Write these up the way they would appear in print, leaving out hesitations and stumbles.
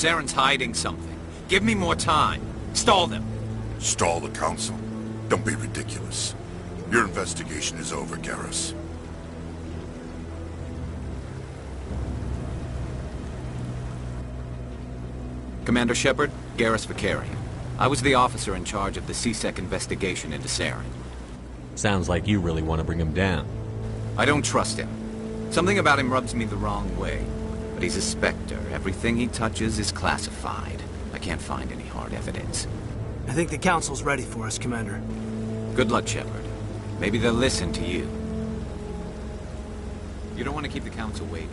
Saren's hiding something. Give me more time. Stall them. Stall the Council? Don't be ridiculous. Your investigation is over, Garrus. Commander Shepard, Garrus Vicarian. I was the officer in charge of the C-Sec investigation into Saren. Sounds like you really want to bring him down. I don't trust him. Something about him rubs me the wrong way. But he's a Spectre. Everything he touches is classified. I can't find any hard evidence. I think the Council's ready for us, Commander. Good luck, Shepard. Maybe they'll listen to you. You don't want to keep the Council waiting.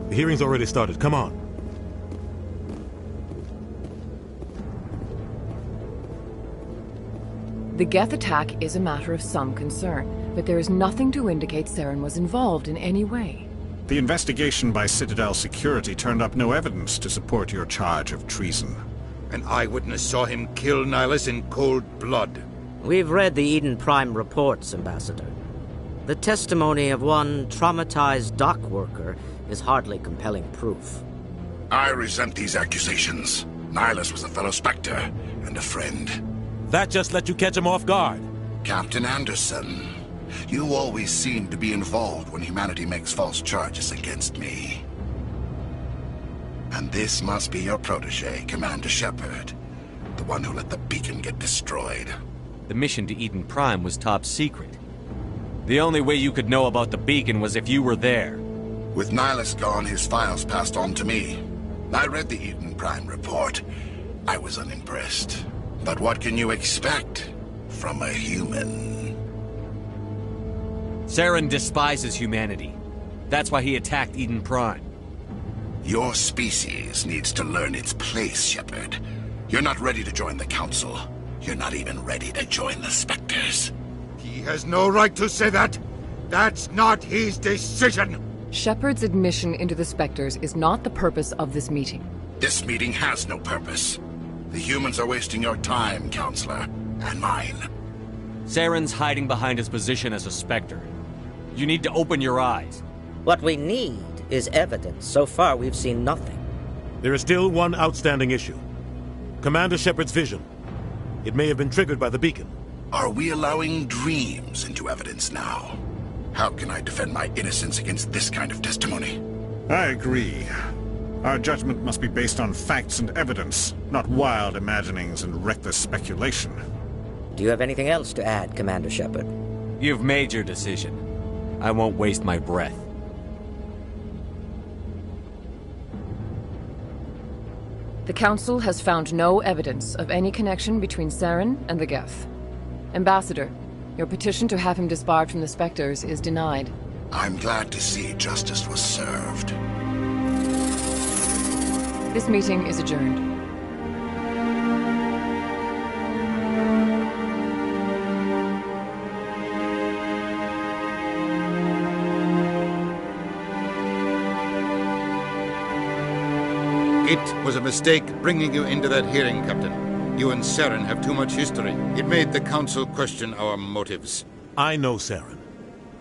The hearing's already started. Come on. The Geth attack is a matter of some concern, but there is nothing to indicate Saren was involved in any way. The investigation by Citadel Security turned up no evidence to support your charge of treason. An eyewitness saw him kill Nihilus in cold blood. We've read the Eden Prime reports, Ambassador. The testimony of one traumatized dock worker is hardly compelling proof. I resent these accusations. Nihilus was a fellow Spectre and a friend. That just let you catch him off guard. Captain Anderson, you always seem to be involved when humanity makes false charges against me. And this must be your protege, Commander Shepard. The one who let the beacon get destroyed. The mission to Eden Prime was top secret. The only way you could know about the beacon was if you were there. With Nihilus gone, his files passed on to me. I read the Eden Prime report. I was unimpressed. But what can you expect from a human? Saren despises humanity. That's why he attacked Eden Prime. Your species needs to learn its place, Shepard. You're not ready to join the Council. You're not even ready to join the Spectres. He has no right to say that. That's not his decision. Shepard's admission into the Spectres is not the purpose of this meeting. This meeting has no purpose. The humans are wasting your time, Counselor, and mine. Saren's hiding behind his position as a Spectre. You need to open your eyes. What we need is evidence. So far, we've seen nothing. There is still one outstanding issue. Commander Shepard's vision. It may have been triggered by the beacon. Are we allowing dreams into evidence now? How can I defend my innocence against this kind of testimony? I agree. Our judgment must be based on facts and evidence, not wild imaginings and reckless speculation. Do you have anything else to add, Commander Shepard? You've made your decision. I won't waste my breath. The Council has found no evidence of any connection between Saren and the Geth. Ambassador, your petition to have him disbarred from the Spectres is denied. I'm glad to see justice was served. This meeting is adjourned. It was a mistake bringing you into that hearing, Captain. You and Saren have too much history. It made the Council question our motives. I know Saren.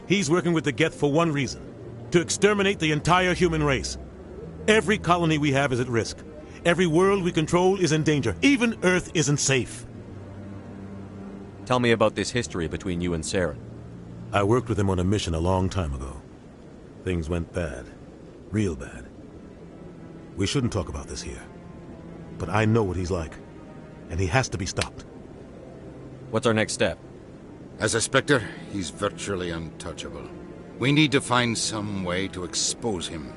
He's working with the Geth for one reason. To exterminate the entire human race. Every colony we have is at risk. Every world we control is in danger. Even Earth isn't safe. Tell me about this history between you and Saren. I worked with him on a mission a long time ago. Things went bad. Real bad. We shouldn't talk about this here. But I know what he's like. And he has to be stopped. What's our next step? As a Spectre, he's virtually untouchable. We need to find some way to expose him.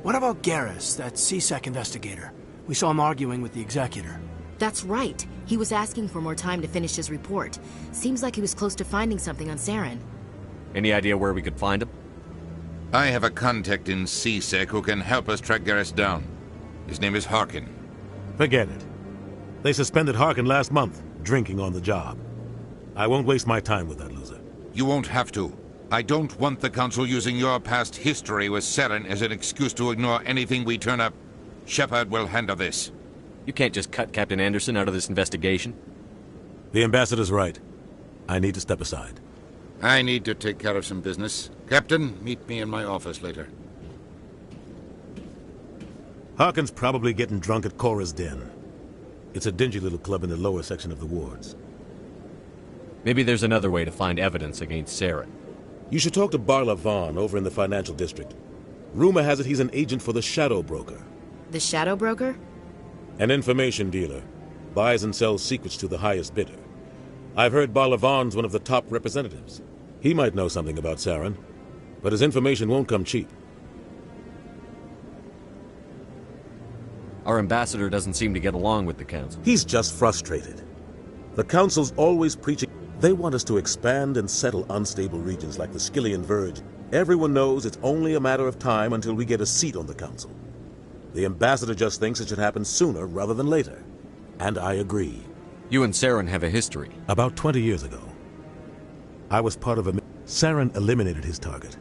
What about Garrus, that CSEC investigator? We saw him arguing with the executor. That's right. He was asking for more time to finish his report. Seems like he was close to finding something on Saren. Any idea where we could find him? I have a contact in CSEC who can help us track Garrus down. His name is Harkin. Forget it. They suspended Harkin last month, drinking on the job. I won't waste my time with that loser. You won't have to. I don't want the Council using your past history with Saren as an excuse to ignore anything we turn up. Shepard will handle this. You can't just cut Captain Anderson out of this investigation. The ambassador's right. I need to step aside. I need to take care of some business. Captain, meet me in my office later. Harkin's probably getting drunk at Cora's Den. It's a dingy little club in the lower section of the wards. Maybe there's another way to find evidence against Saren. You should talk to Barla Vaughn over in the financial district. Rumor has it he's an agent for the Shadow Broker. The Shadow Broker? An information dealer. Buys and sells secrets to the highest bidder. I've heard Barla Vaughn's one of the top representatives. He might know something about Saren, but his information won't come cheap. Our ambassador doesn't seem to get along with the Council. He's just frustrated. The Council's always preaching. They want us to expand and settle unstable regions like the Skillian Verge. Everyone knows it's only a matter of time until we get a seat on the Council. The ambassador just thinks it should happen sooner rather than later. And I agree. You and Saren have a history. About 20 years ago, I was part of a... Saren eliminated his target.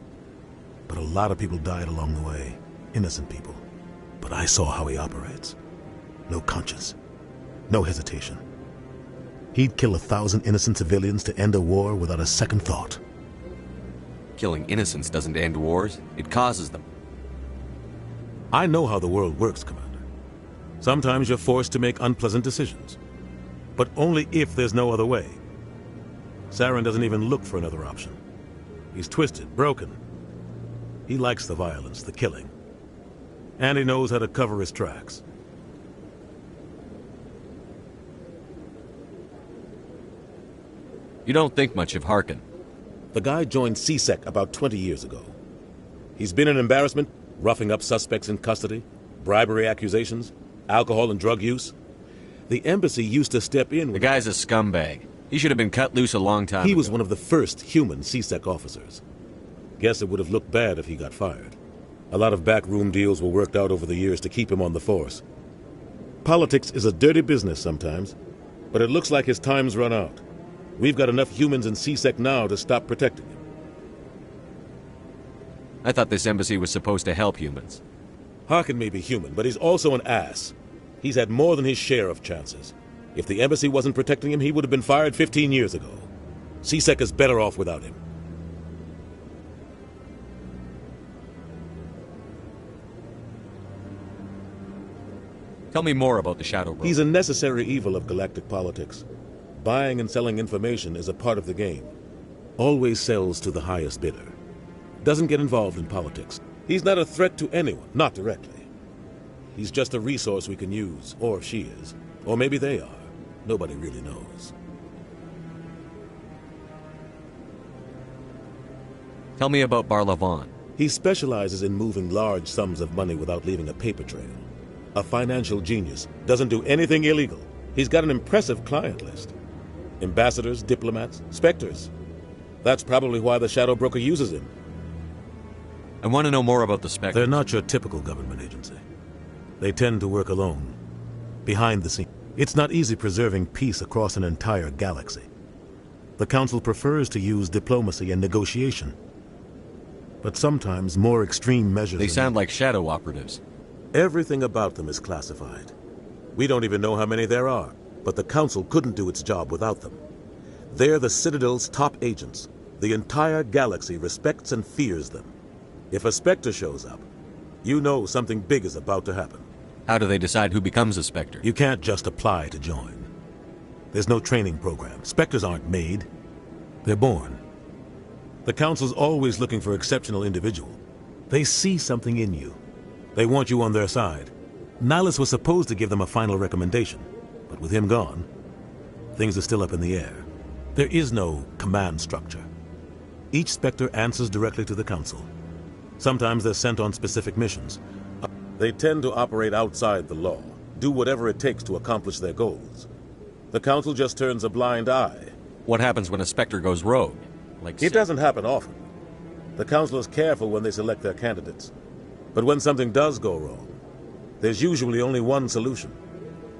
But a lot of people died along the way. Innocent people. But I saw how he operates. No conscience. No hesitation. He'd kill 1,000 innocent civilians to end a war without a second thought. Killing innocents doesn't end wars. It causes them. I know how the world works, Commander. Sometimes you're forced to make unpleasant decisions. But only if there's no other way. Saren doesn't even look for another option. He's twisted, broken. He likes the violence, the killing. And he knows how to cover his tracks. You don't think much of Harkin. The guy joined CSEC about 20 years ago. He's been an embarrassment, roughing up suspects in custody, bribery accusations, alcohol and drug use. The embassy used to step in. The guy's a scumbag. He should have been cut loose a long time ago. He was one of the first human CSEC officers. Guess it would have looked bad if he got fired. A lot of backroom deals were worked out over the years to keep him on the force. Politics is a dirty business sometimes, but it looks like his time's run out. We've got enough humans in CSEC now to stop protecting him. I thought this embassy was supposed to help humans. Harkin may be human, but he's also an ass. He's had more than his share of chances. If the embassy wasn't protecting him, he would have been fired 15 years ago. CSEC is better off without him. Tell me more about the Shadow Broker. He's a necessary evil of galactic politics. Buying and selling information is a part of the game. Always sells to the highest bidder. Doesn't get involved in politics. He's not a threat to anyone, not directly. He's just a resource we can use, or she is. Or maybe they are. Nobody really knows. Tell me about Barla Vaughn. He specializes in moving large sums of money without leaving a paper trail. A financial genius. Doesn't do anything illegal. He's got an impressive client list. Ambassadors, diplomats, specters. That's probably why the Shadow Broker uses him. I want to know more about the Spectres. They're not your typical government agency. They tend to work alone, behind the scenes. It's not easy preserving peace across an entire galaxy. The Council prefers to use diplomacy and negotiation. But sometimes more extreme measures... They sound like shadow operatives. Everything about them is classified. We don't even know how many there are, but the Council couldn't do its job without them. They're the Citadel's top agents. The entire galaxy respects and fears them. If a Spectre shows up, you know something big is about to happen. How do they decide who becomes a Spectre? You can't just apply to join. There's no training program. Spectres aren't made. They're born. The Council's always looking for exceptional individuals. They see something in you. They want you on their side. Nihilus was supposed to give them a final recommendation, but with him gone, things are still up in the air. There is no command structure. Each Spectre answers directly to the Council. Sometimes they're sent on specific missions. They tend to operate outside the law, do whatever it takes to accomplish their goals. The Council just turns a blind eye. What happens when a Spectre goes rogue? It doesn't happen often. The Council is careful when they select their candidates. But when something does go wrong, there's usually only one solution.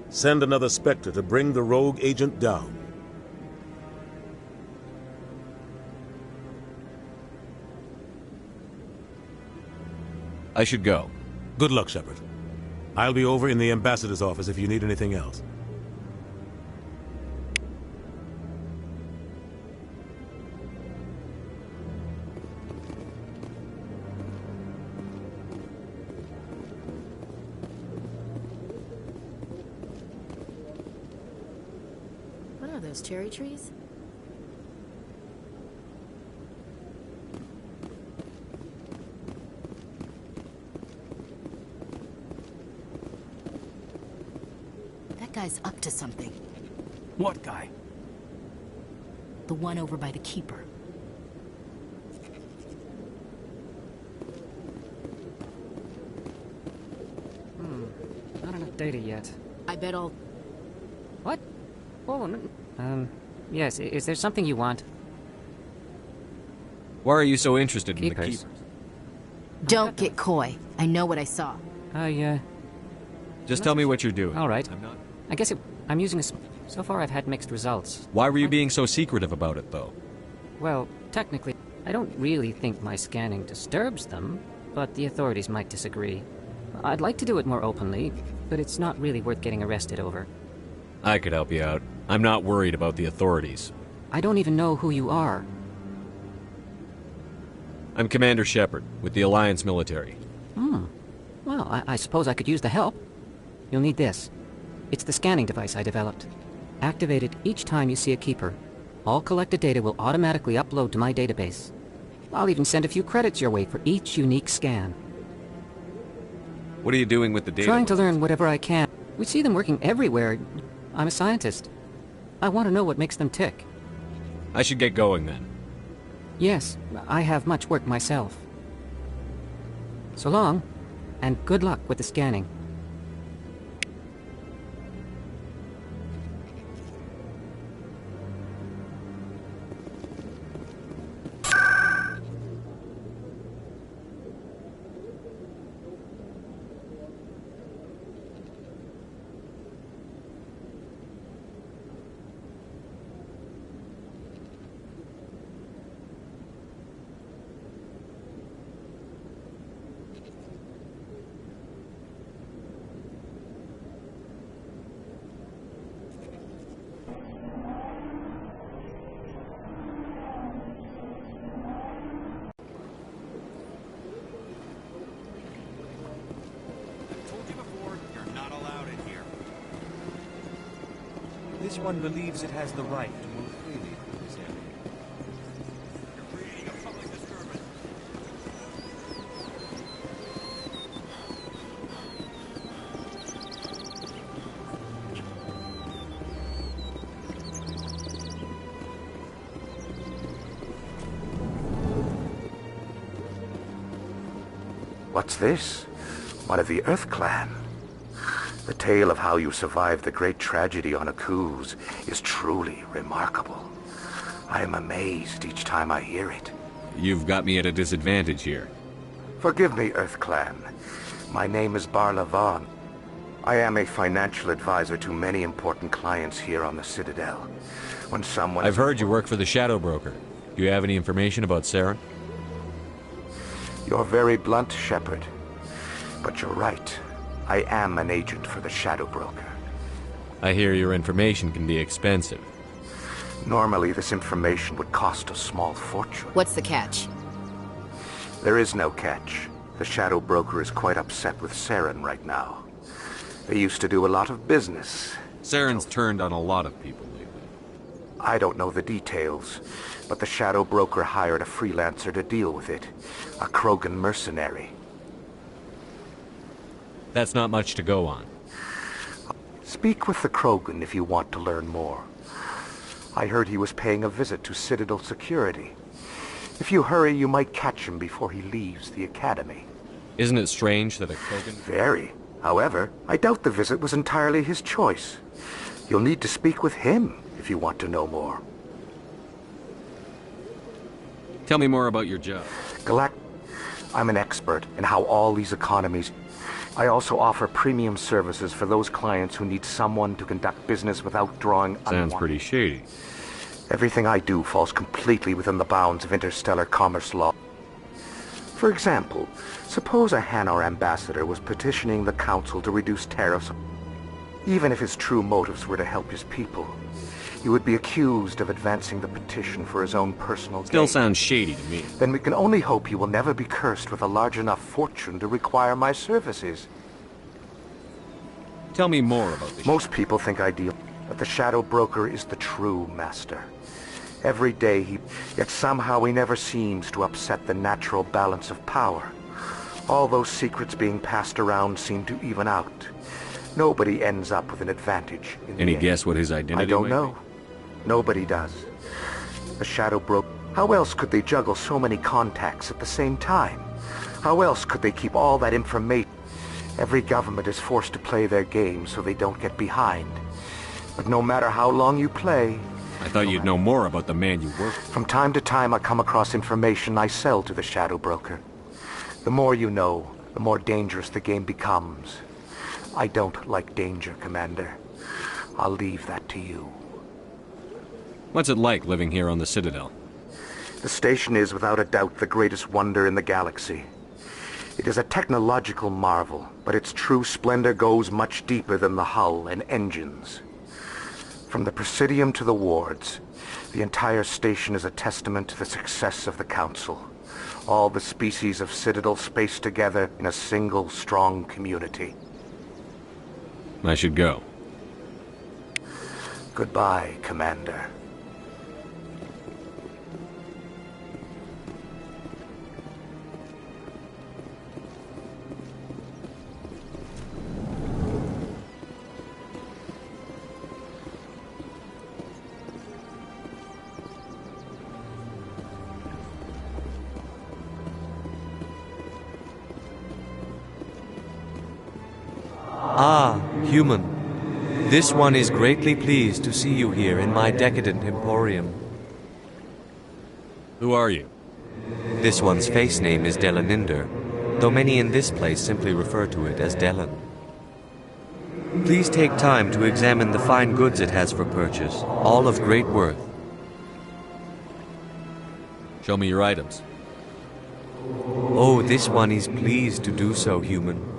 Send another Spectre to bring the rogue agent down. I should go. Good luck, Shepard. I'll be over in the Ambassador's office if you need anything else. What are those, cherry trees? That guy's up to something. What guy? The one over by the Keeper. Not enough data yet. I bet I'll... What? Oh, yes, is there something you want? Why are you so interested in the Keepers. Keepers? Don't get coy. I know what I saw. Just tell me what you're doing. All right. I'm not... I guess I'm using a... So far I've had mixed results. Why were you being so secretive about it, though? Well, technically, I don't really think my scanning disturbs them, but the authorities might disagree. I'd like to do it more openly, but it's not really worth getting arrested over. I could help you out. I'm not worried about the authorities. I don't even know who you are. I'm Commander Shepard, with the Alliance military. Well, I suppose I could use the help. You'll need this. It's the scanning device I developed. Activate it each time you see a Keeper. All collected data will automatically upload to my database. I'll even send a few credits your way for each unique scan. What are you doing with the data? Trying to learn whatever I can. We see them working everywhere. I'm a scientist. I want to know what makes them tick. I should get going, then. Yes, I have much work myself. So long, and good luck with the scanning. This one believes it has the right to move freely through this area. You're creating a public disturbance. What's this? One of the Earth Clan. The tale of how you survived the great tragedy on Akuz is truly remarkable. I am amazed each time I hear it. You've got me at a disadvantage here. Forgive me, Earth Clan. My name is Barla Vaughn. I am a financial advisor to many important clients here on the Citadel. When someone... I've heard you work for the Shadow Broker. Do you have any information about Saren? You're very blunt, Shepard. But you're right. I am an agent for the Shadow Broker. I hear your information can be expensive. Normally, this information would cost a small fortune. What's the catch? There is no catch. The Shadow Broker is quite upset with Saren right now. They used to do a lot of business. Saren's turned on a lot of people lately. I don't know the details, but the Shadow Broker hired a freelancer to deal with it. A Krogan mercenary. That's not much to go on. Speak with the Krogan if you want to learn more. I heard he was paying a visit to Citadel security. If you hurry, you might catch him before he leaves the Academy. Isn't it strange that a Kogan... Very. However, I doubt the visit was entirely his choice. You'll need to speak with him if you want to know more. Tell me more about your job. I'm an expert in how all these economies... I also offer premium services for those clients who need someone to conduct business without drawing... Sounds pretty shady. Everything I do falls completely within the bounds of interstellar commerce law. For example, suppose a Hanar ambassador was petitioning the Council to reduce tariffs. Even if his true motives were to help his people, he would be accused of advancing the petition for his own personal gain. Still sounds shady to me. Then we can only hope he will never be cursed with a large enough fortune to require my services. Tell me more about this. Most people think I deal, but the Shadow Broker is the true master. Every day yet somehow he never seems to upset the natural balance of power. All those secrets being passed around seem to even out. Nobody ends up with an advantage in the Any end. guess what his identity I don't might know. be? Nobody does. The Shadow Broker... How else could they juggle so many contacts at the same time? How else could they keep all that information? Every government is forced to play their game so they don't get behind. But no matter how long you play... I thought you'd know more about the man you work with. From time to time I come across information I sell to the Shadow Broker. The more you know, the more dangerous the game becomes. I don't like danger, Commander. I'll leave that to you. What's it like living here on the Citadel? The station is without a doubt the greatest wonder in the galaxy. It is a technological marvel, but its true splendor goes much deeper than the hull and engines. From the Presidium to the wards, the entire station is a testament to the success of the Council. All the species of Citadel spaced together in a single strong community. I should go. Goodbye, Commander. Ah, human. This one is greatly pleased to see you here in my decadent emporium. Who are you? This one's face name is Delaninder, though many in this place simply refer to it as Delan. Please take time to examine the fine goods it has for purchase, all of great worth. Show me your items. Oh, this one is pleased to do so, human.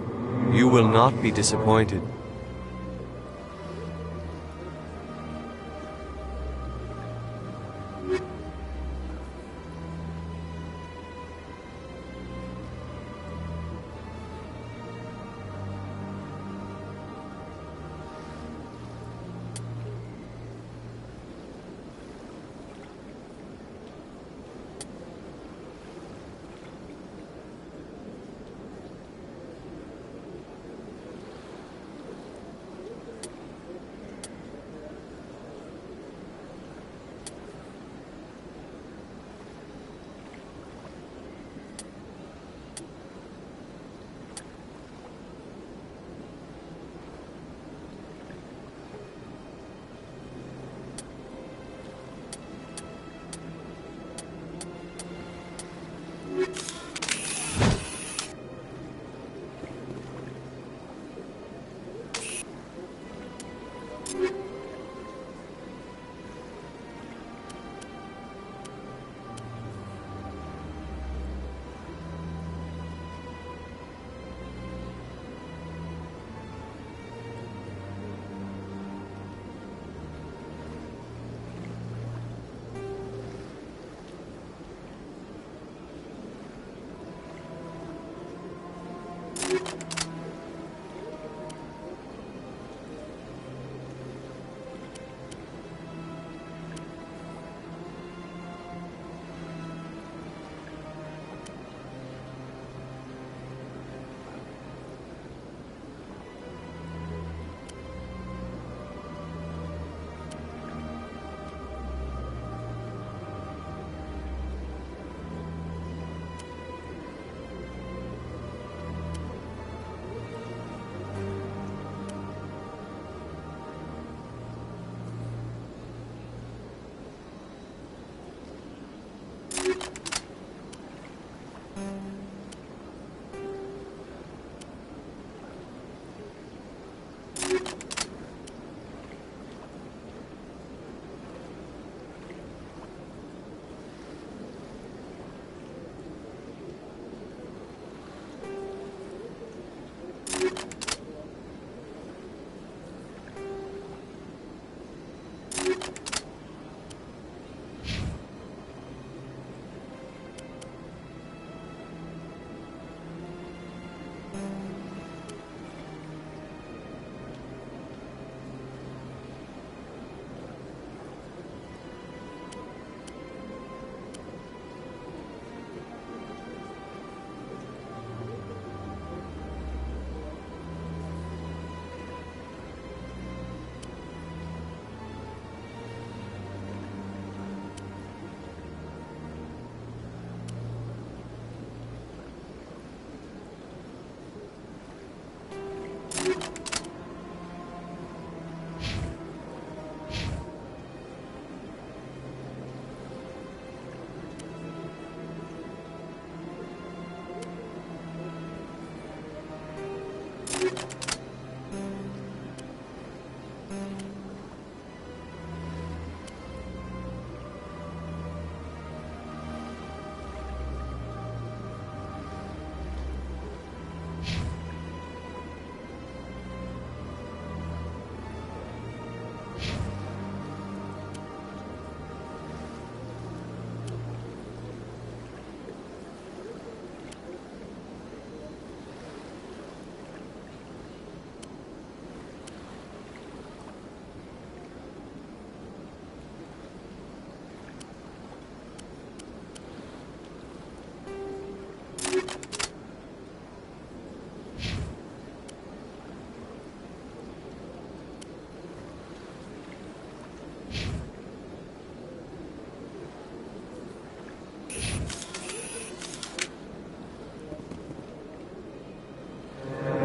You will not be disappointed.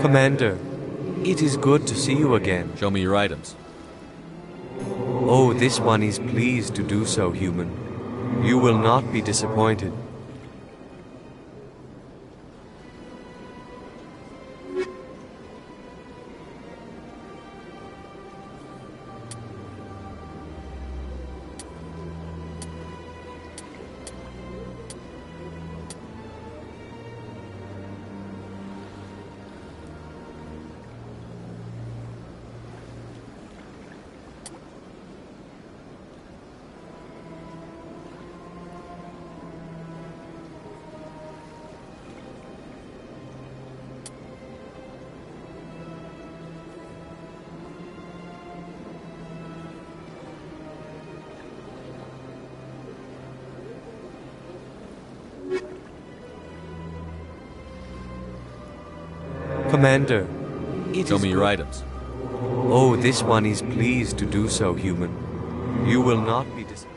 Commander, it is good to see you again. Show me your items. Oh, this one is pleased to do so, human. You will not be disappointed. Commander, show me your items. Oh, this one is pleased to do so, human. You will not be disappointed.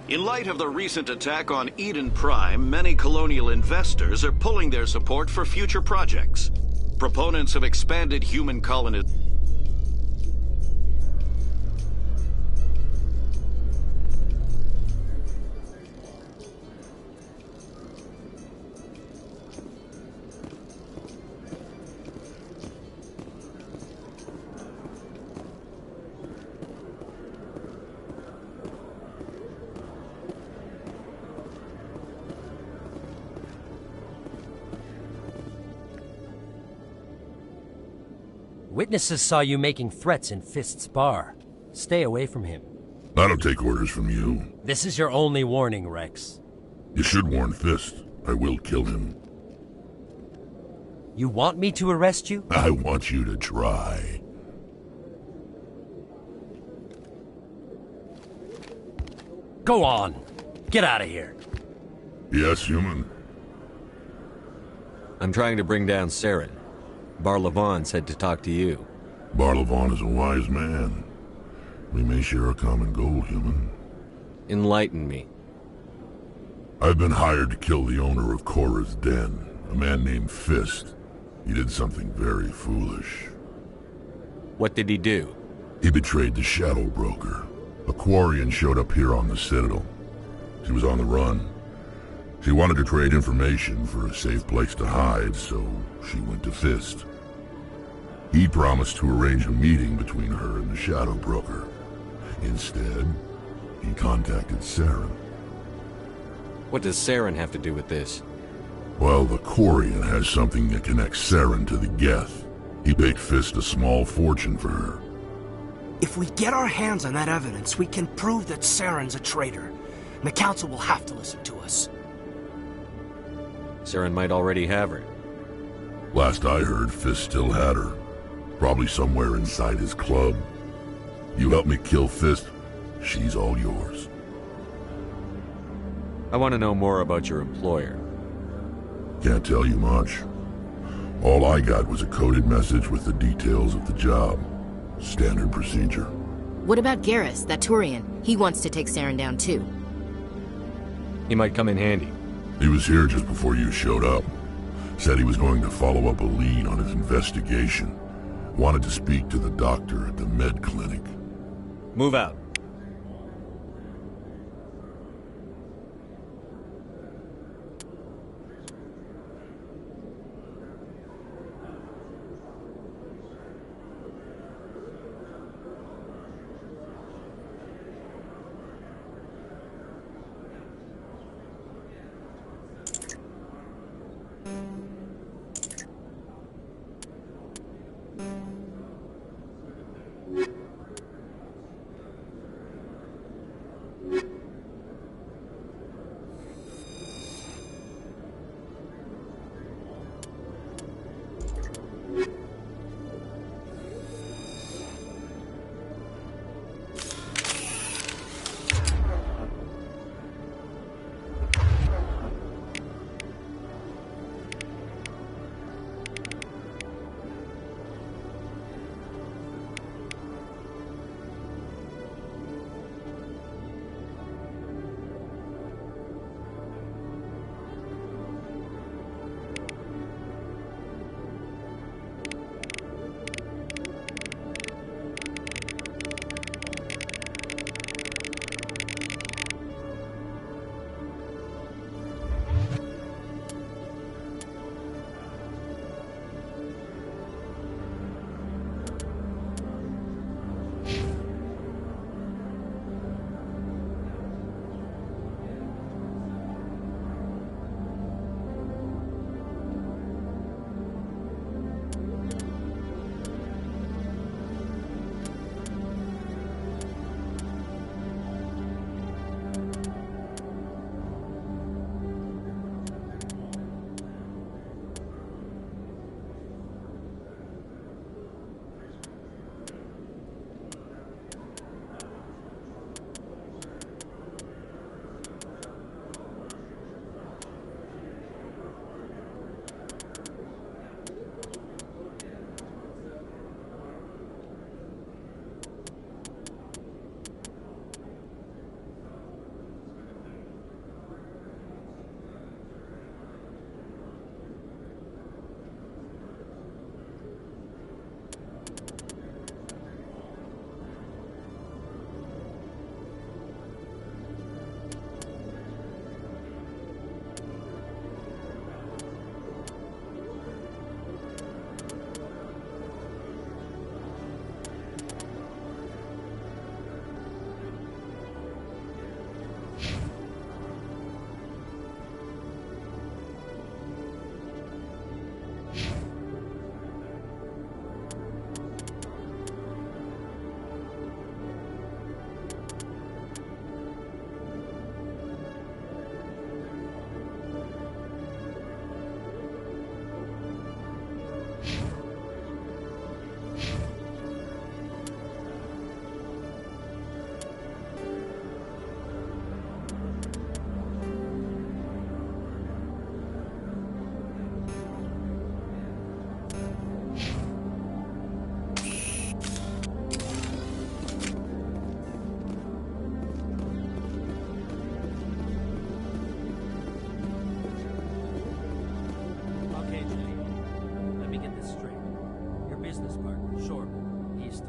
In light of the recent attack on Eden Prime, many colonial investors are pulling their support for future projects. Proponents of expanded human colonization. Witnesses saw you making threats in Fist's bar. Stay away from him. I don't take orders from you. This is your only warning, Rex. You should warn Fist. I will kill him. You want me to arrest you? I want you to try. Go on. Get out of here. Yes, human. I'm trying to bring down Saren. Barlavon said to talk to you. Barlavon is a wise man. We may share a common goal, human. Enlighten me. I've been hired to kill the owner of Korra's Den, a man named Fist. He did something very foolish. What did he do? He betrayed the Shadow Broker. A Quarian showed up here on the Citadel. She was on the run. She wanted to trade information for a safe place to hide, so she went to Fist. He promised to arrange a meeting between her and the Shadow Broker. Instead, he contacted Saren. What does Saren have to do with this? Well, the Quarian has something that connects Saren to the Geth. He paid Fist a small fortune for her. If we get our hands on that evidence, we can prove that Saren's a traitor. And the Council will have to listen to us. Saren might already have her. Last I heard, Fist still had her. Probably somewhere inside his club. You help me kill Fist, she's all yours. I want to know more about your employer. Can't tell you much. All I got was a coded message with the details of the job. Standard procedure. What about Garrus, that Turian? He wants to take Saren down too. He might come in handy. He was here just before you showed up. Said he was going to follow up a lead on his investigation. Wanted to speak to the doctor at the med clinic. Move out.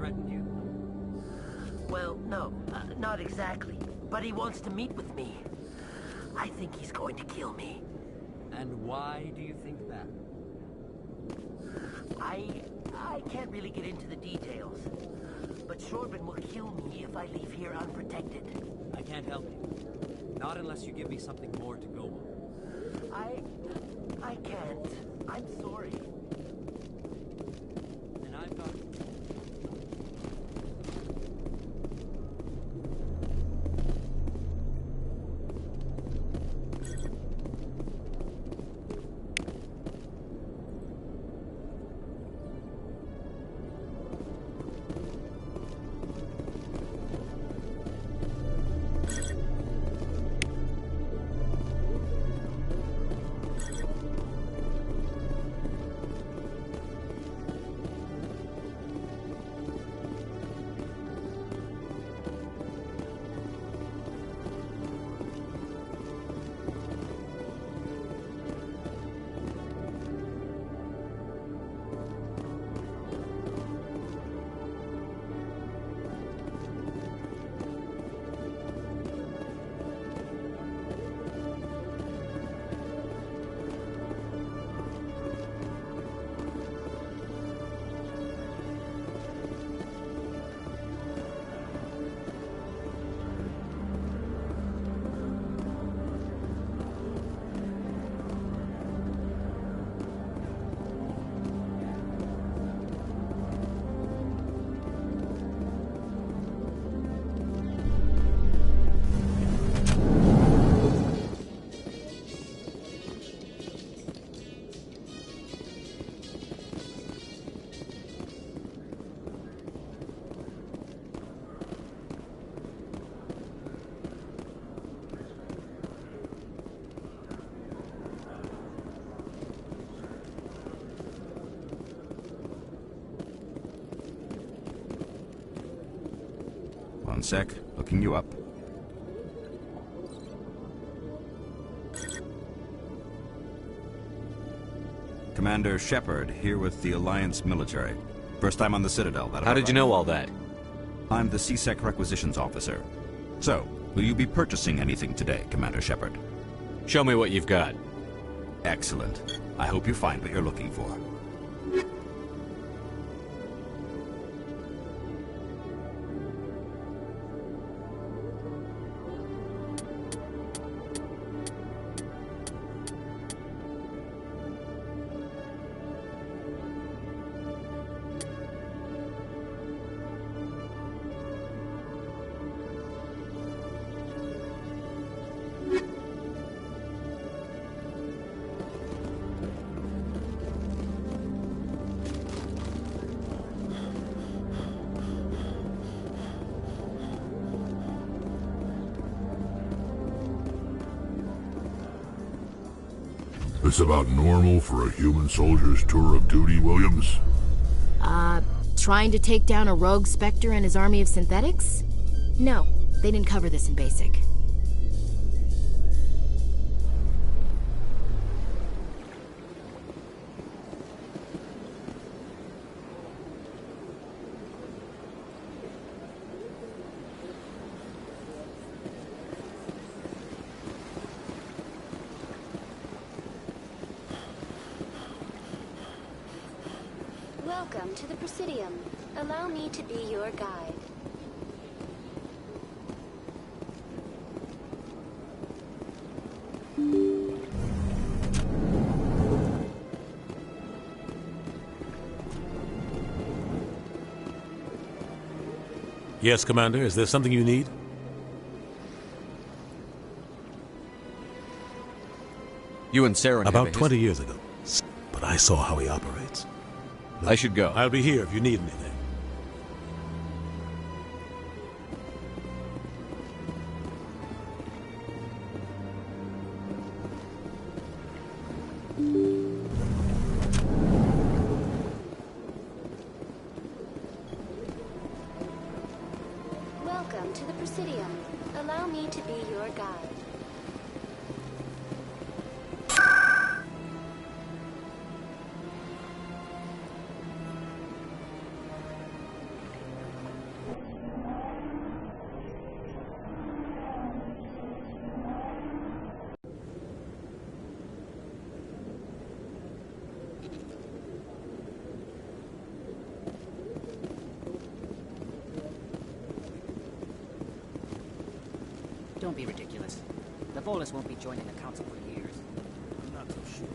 threatened you? Well, no, not exactly. But he wants to meet with me. I think he's going to kill me. And why do you think that? I can't really get into the details. But Shorbin will kill me if I leave here unprotected. I can't help you. Not unless you give me something more to go on. I can't. I'm sorry. And I've got... One sec, looking you up. Commander Shepard, here with the Alliance military. First time on the Citadel, How did you know all that? I'm the CSEC Requisitions Officer. So, will you be purchasing anything today, Commander Shepard? Show me what you've got. Excellent. I hope you find what you're looking for. This about normal for a human soldier's tour of duty, Williams? Trying to take down a rogue Spectre and his army of synthetics? No, they didn't cover this in basic. Welcome to the Presidium. Allow me to be your guide. Yes, Commander. Is there something you need? You and Saren About 20 years ago. But I saw how he operates. I should go. I'll be here if you need anything. Welcome to the Presidium. Allow me to be your guide. Don't be ridiculous. The Volus won't be joining the Council for years. I'm not so sure.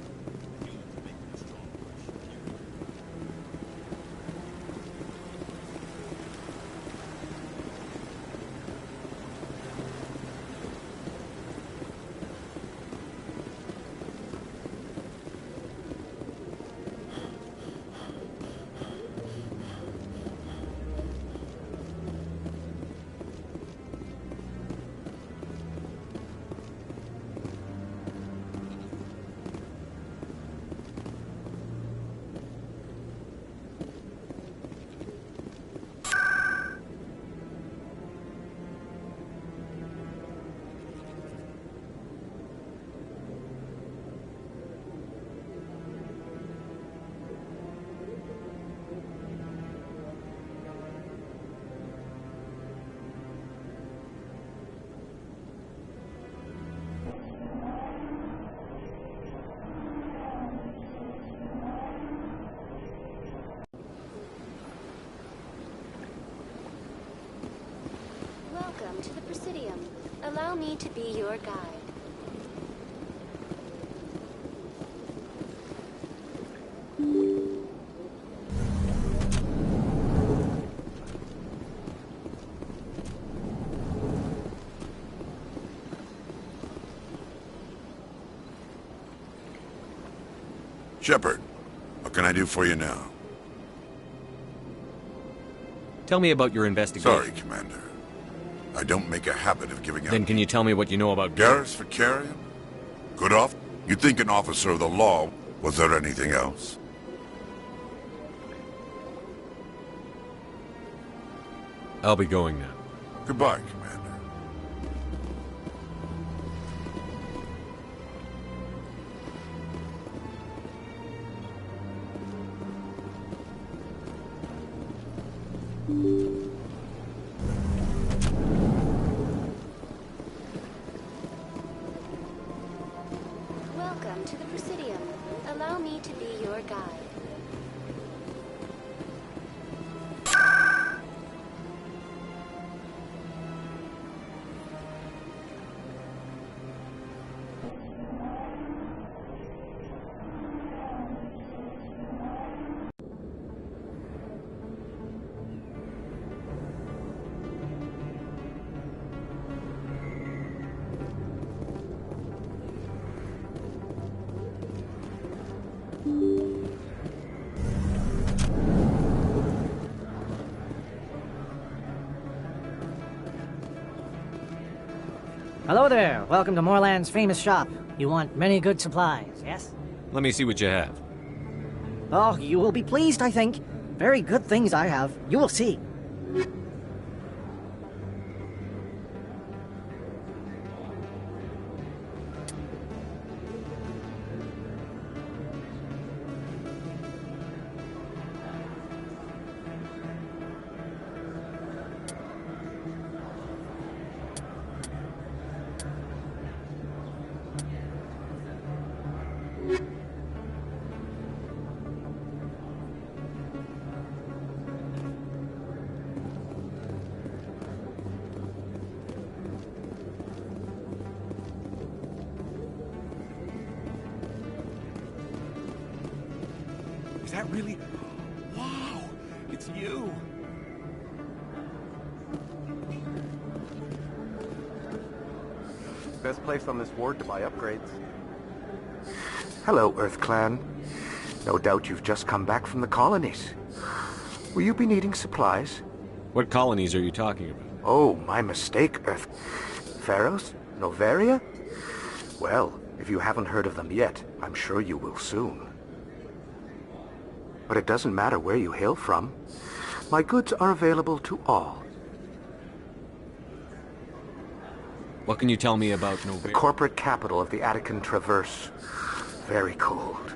Welcome to the Presidium. Allow me to be your guide. Shepard, what can I do for you now? Tell me about your investigation. Sorry, Commander. I don't make a habit of giving out. Then can you tell me what you know about Garrus Vakarian? Good off? You'd think an officer of the law. Was there anything else? I'll be going now. Goodbye, Commander. Welcome to the Presidium. Allow me to be your guide. Hello there. Welcome to Moorland's famous shop. You want many good supplies, yes? Let me see what you have. Oh, you will be pleased, I think. Very good things I have. You will see. Is that really? Wow! It's you! Best place on this ward to buy upgrades. Hello, Earth Clan. No doubt you've just come back from the colonies. Will you be needing supplies? What colonies are you talking about? Oh, my mistake, Earth... Pharos? Novaria? Well, if you haven't heard of them yet, I'm sure you will soon. But it doesn't matter where you hail from. My goods are available to all. What can you tell me about The Novaria? corporate capital of the Attican Traverse. Very cold.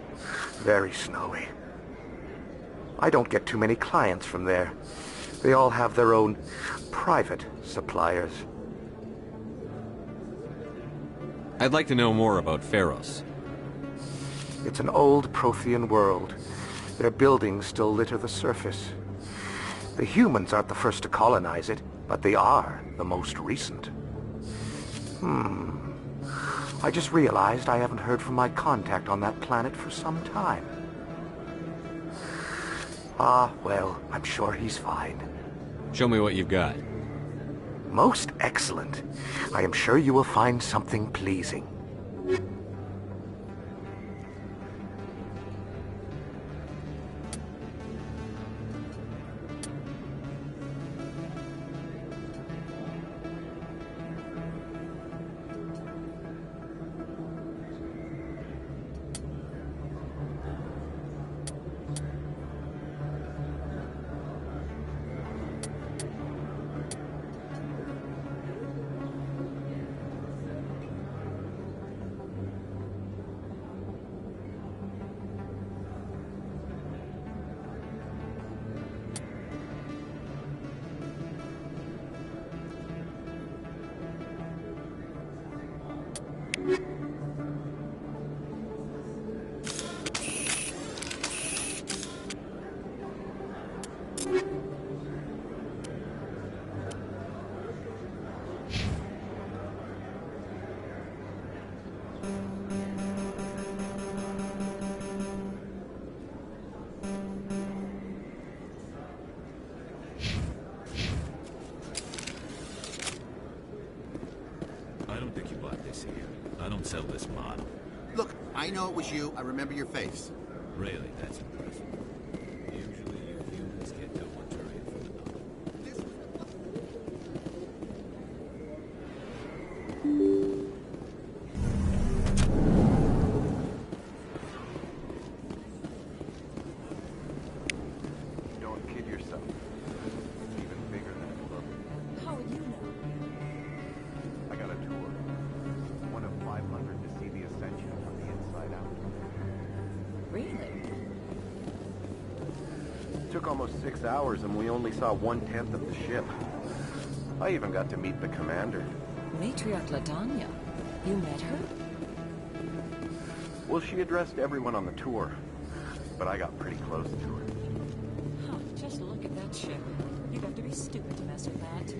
Very snowy. I don't get too many clients from there. They all have their own private suppliers. I'd like to know more about Pharos. It's an old Prothean world. Their buildings still litter the surface. The humans aren't the first to colonize it, but they are the most recent. I just realized I haven't heard from my contact on that planet for some time. Well, I'm sure he's fine. Show me what you've got. Most excellent. I am sure you will find something pleasing. I don't think you bought this here. I don't sell this model. Look, I know it was you. I remember your face. Really, that's impressive. Usually you humans get no material from the novel. Don't kid yourself. It's even bigger than it looks. How would you know? I got a tour. One of 500 to see the Ascension from the inside out. Really? It took almost 6 hours and we only saw 1/10 of the ship. I even got to meet the commander. Matriarch Ladanya. You met her? Well, she addressed everyone on the tour, but I got pretty close to her. Huh, just look at that ship. You'd have to be stupid to mess with that.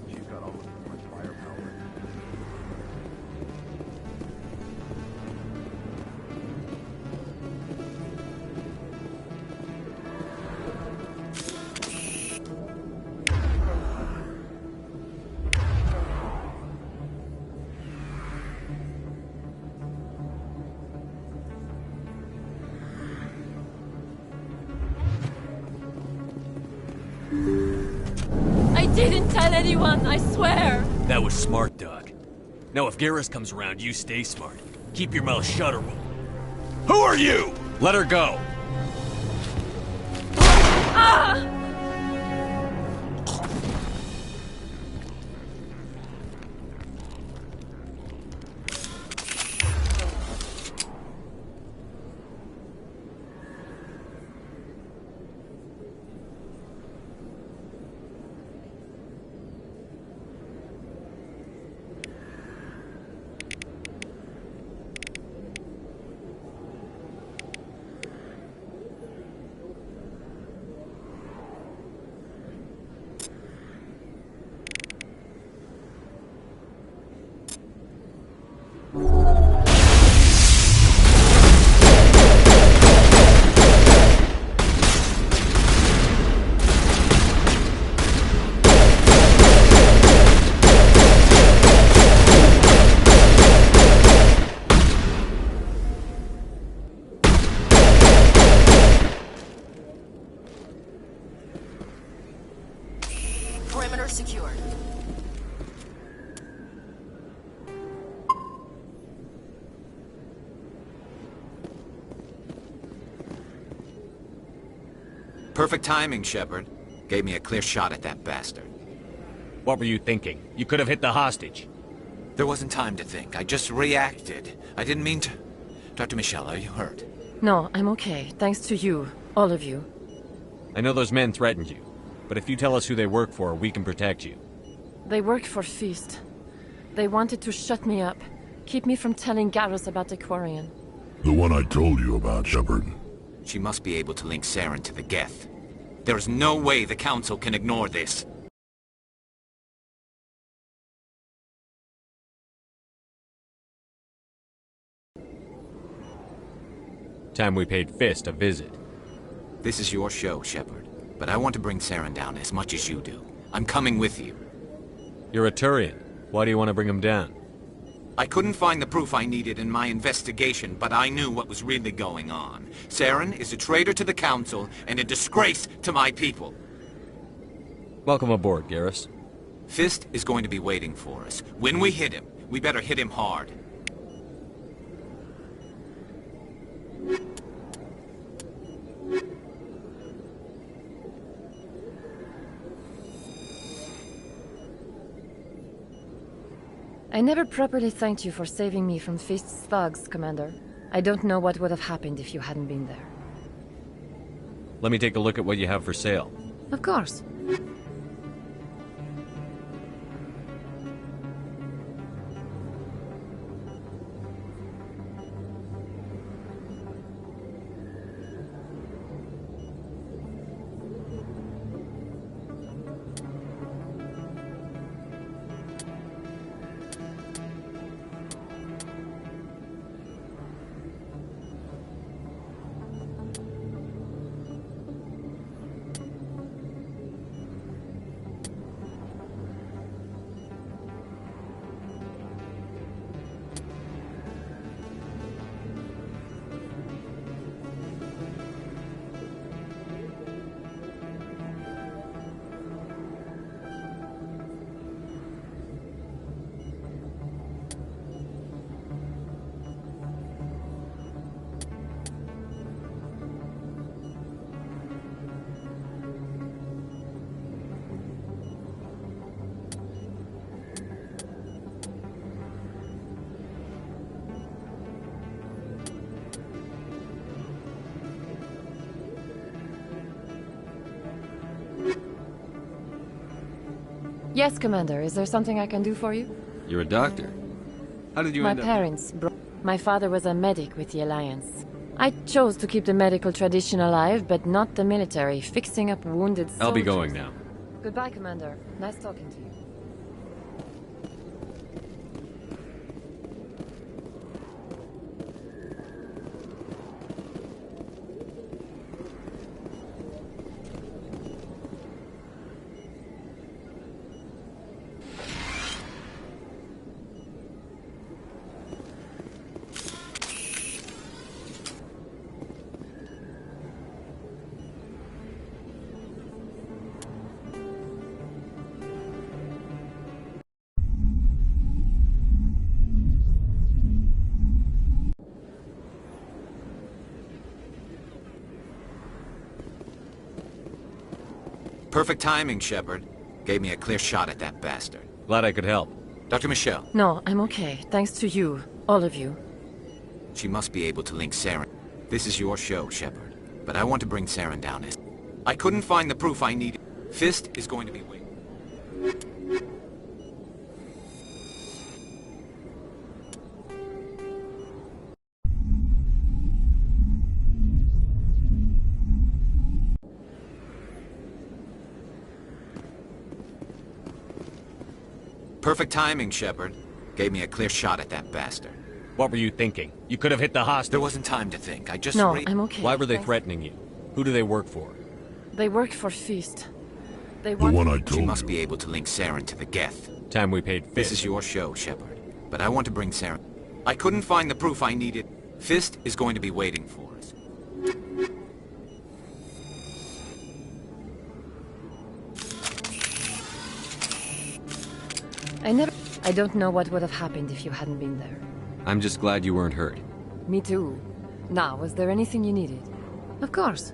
She's got almost as much firepower. I didn't tell anyone, I swear! That was smart, Doug. Now if Garrus comes around, you stay smart. Keep your mouth shut or we'll... Who are you? Let her go. Ah! Perimeter secured. Perfect timing, Shepard. Gave me a clear shot at that bastard. What were you thinking? You could have hit the hostage. There wasn't time to think. I just reacted. I didn't mean to... Dr. Michelle, are you hurt? No, I'm okay. Thanks to you. All of you. I know those men threatened you, but if you tell us who they work for, we can protect you. They worked for Feast. They wanted to shut me up. Keep me from telling Garrus about the Quarian. The one I told you about, Shepard. She must be able to link Saren to the Geth. There is no way the Council can ignore this. Time we paid Fist a visit. This is your show, Shepard. But I want to bring Saren down as much as you do. I'm coming with you. You're a Turian. Why do you want to bring him down? I couldn't find the proof I needed in my investigation, but I knew what was really going on. Saren is a traitor to the Council and a disgrace to my people. Welcome aboard, Garrus. Fist is going to be waiting for us. When we hit him, we better hit him hard. I never properly thanked you for saving me from Fist's thugs, Commander. I don't know what would have happened if you hadn't been there. Let me take a look at what you have for sale. Of course. Yes, Commander. Is there something I can do for you? You're a doctor. How did you end up... My parents my father was a medic with the Alliance. I chose to keep the medical tradition alive, but not the military, fixing up wounded soldiers. I'll be going now. Goodbye, Commander. Nice talking to you. Perfect timing, Shepard. Gave me a clear shot at that bastard. Glad I could help. Dr. Michelle. No, I'm okay. Thanks to you. All of you. She must be able to link Saren. This is your show, Shepard. But I want to bring Saren down as... I couldn't find the proof I needed. Fist is going to be waiting. Perfect timing, Shepard. Gave me a clear shot at that bastard. What were you thinking? You could have hit the hostage. There wasn't time to think. I just... No, I'm okay. Why were they threatening you? Who do they work for? They work for Fist. They The want... one I told She you. must be able to link Saren to the Geth. Time we paid Fist. This is your show, Shepard. But I want to bring Saren... I couldn't find the proof I needed. Fist is going to be waiting for us. I don't know what would have happened if you hadn't been there. I'm just glad you weren't hurt. Me too. Now, was there anything you needed? Of course.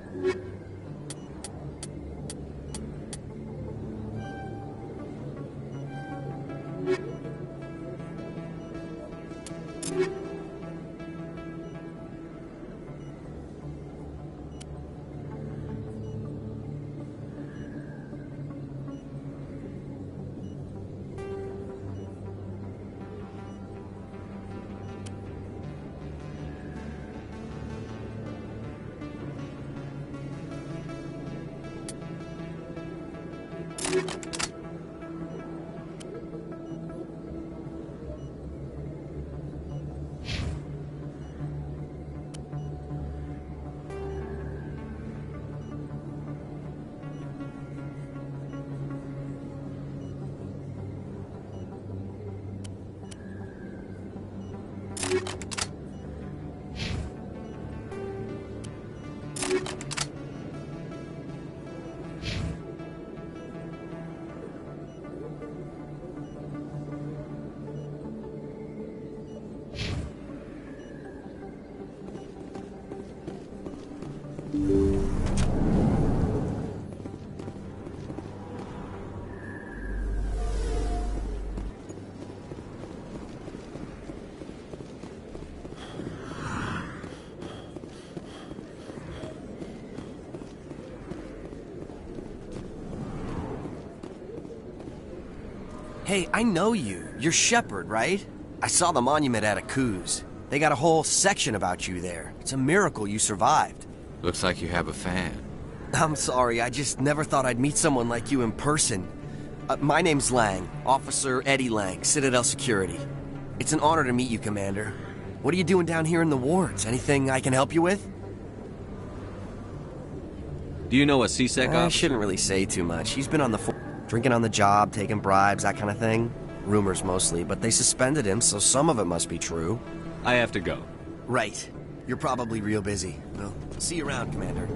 Hey, I know you. You're Shepard, right? I saw the monument at Aku's. They got a whole section about you there. It's a miracle you survived. Looks like you have a fan. I'm sorry, I just never thought I'd meet someone like you in person. My name's Lang, Officer Eddie Lang, Citadel Security. It's an honor to meet you, Commander. What are you doing down here in the wards? Anything I can help you with? Do you know a C-Sec officer? I shouldn't really say too much. He's been on the drinking on the job, taking bribes, that kind of thing. Rumors mostly, but they suspended him, so some of it must be true. I have to go. Right. You're probably real busy. Well, see you around, Commander.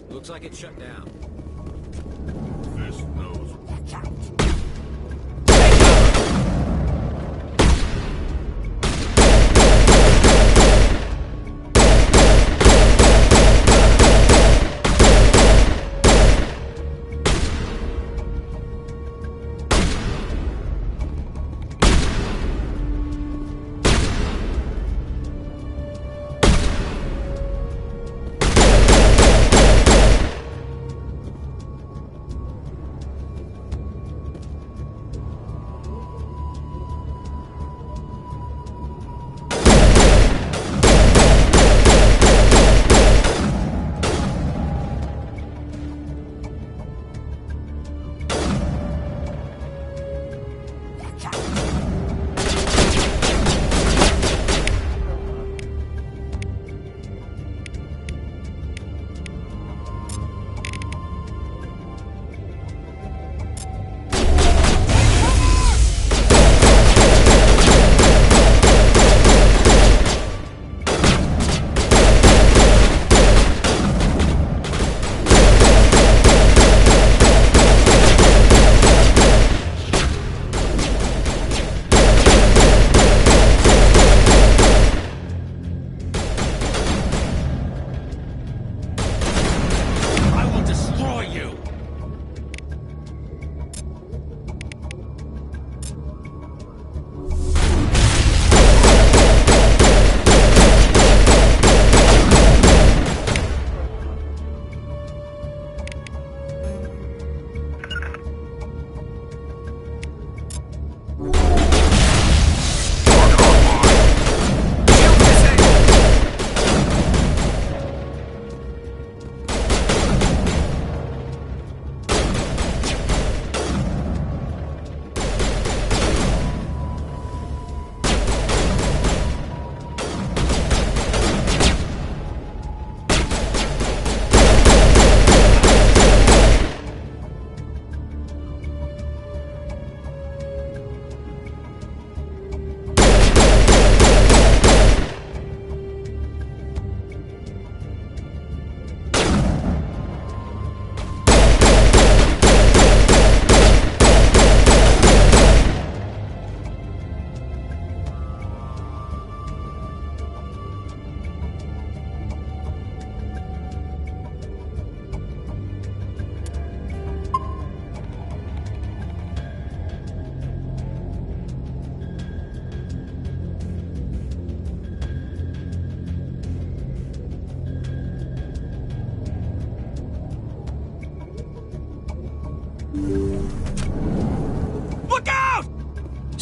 Looks like it's shut down. This knows. Watch out.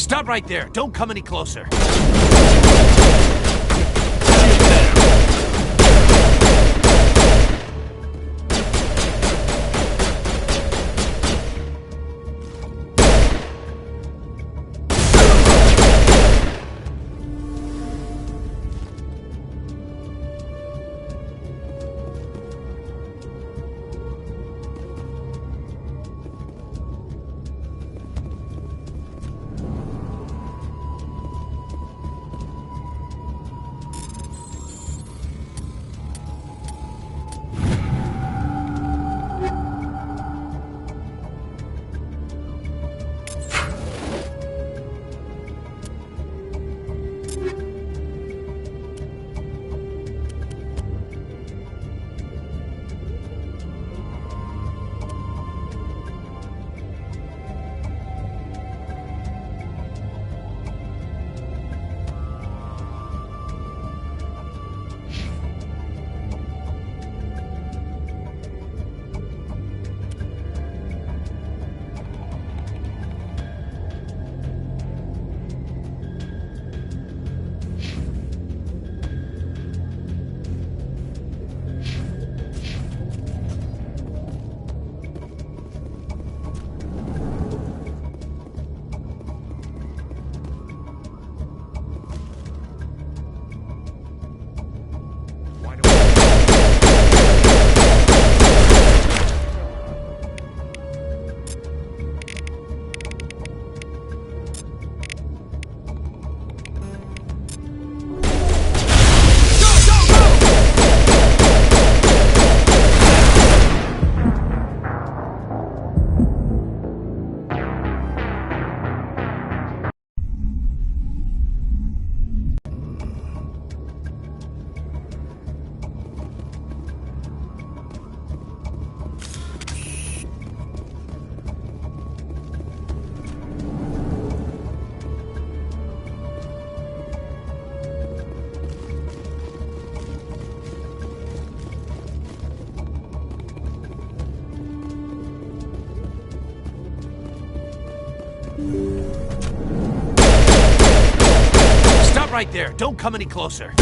Stop right there. Don't come any closer. Stop right there. Don't come any closer.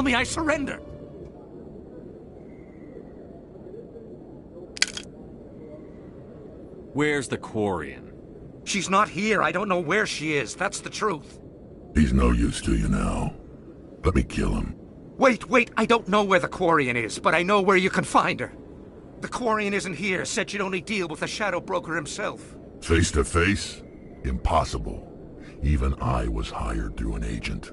me, I surrender. Where's the Quarian? She's not here. I don't know where she is. That's the truth. He's no use to you now. Let me kill him. Wait. I don't know where the Quarian is, but I know where you can find her. The Quarian isn't here. Said she'd only deal with the Shadow Broker himself. Face to face? Impossible. Even I was hired through an agent.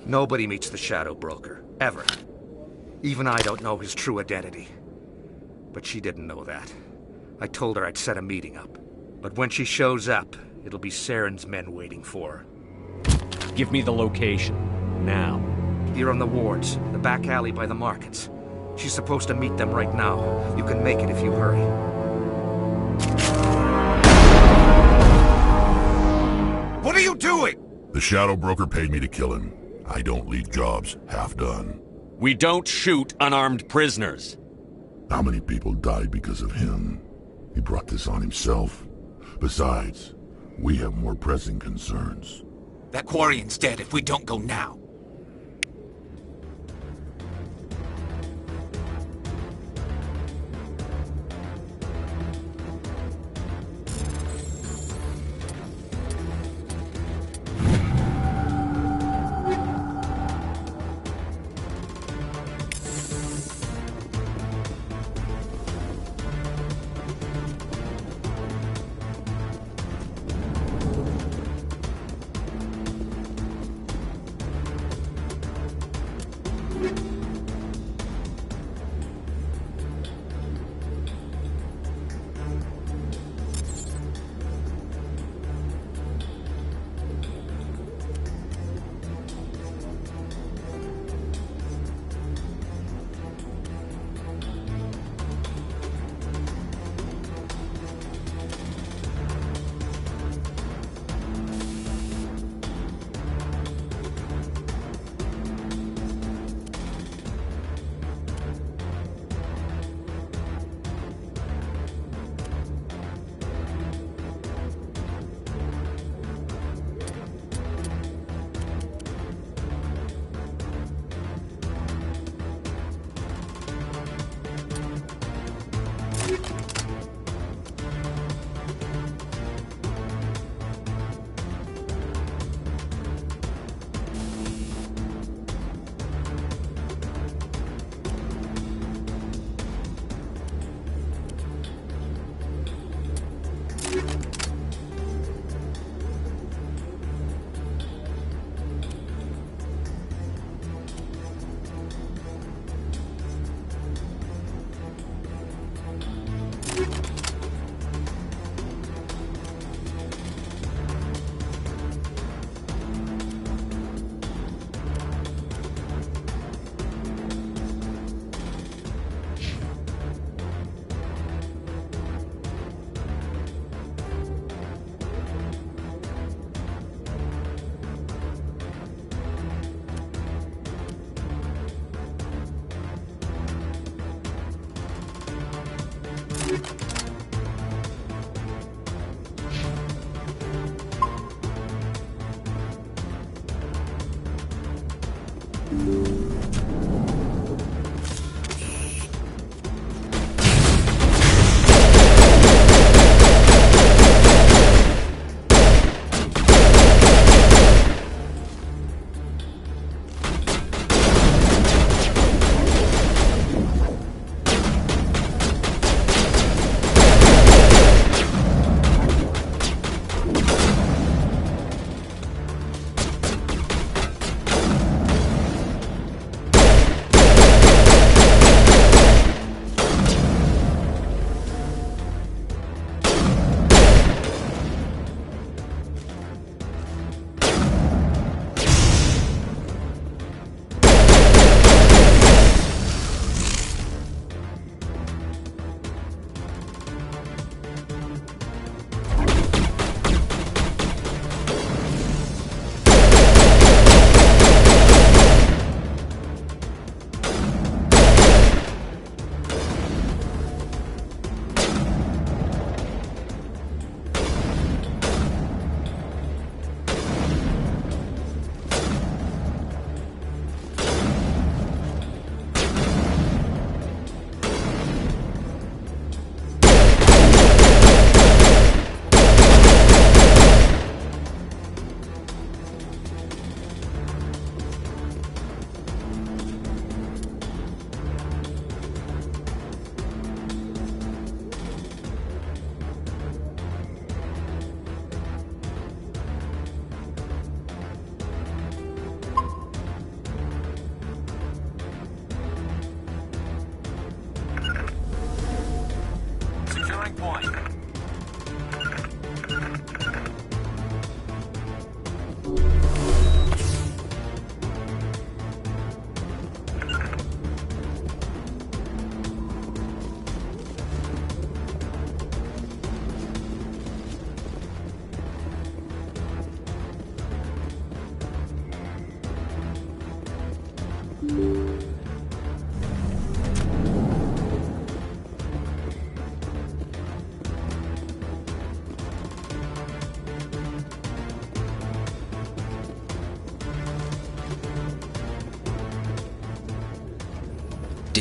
Nobody meets the Shadow Broker. Ever. Even I don't know his true identity. But she didn't know that. I told her I'd set a meeting up. But when she shows up, it'll be Saren's men waiting for her. Give me the location. Now. Here on the wards, the back alley by the markets. She's supposed to meet them right now. You can make it if you hurry. What are you doing? The Shadow Broker paid me to kill him. I don't leave jobs half done. We don't shoot unarmed prisoners. How many people died because of him? He brought this on himself. Besides, we have more pressing concerns. That Quarian's dead if we don't go now.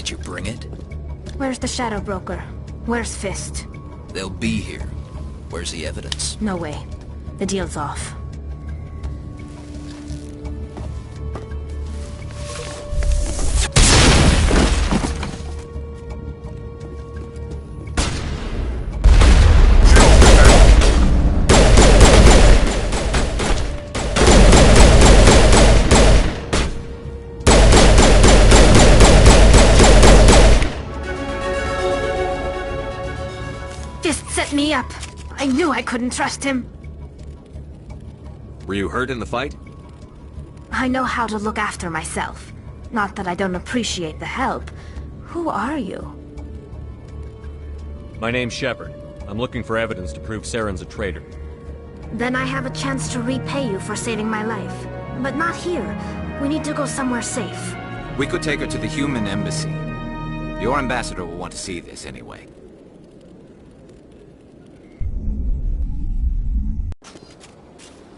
Did you bring it? Where's the Shadow Broker? Where's Fist? They'll be here. Where's the evidence? No way. The deal's off. Fist set me up. I knew I couldn't trust him. Were you hurt in the fight? I know how to look after myself. Not that I don't appreciate the help. Who are you? My name's Shepard. I'm looking for evidence to prove Saren's a traitor. Then I have a chance to repay you for saving my life. But not here. We need to go somewhere safe. We could take her to the human embassy. Your ambassador will want to see this anyway.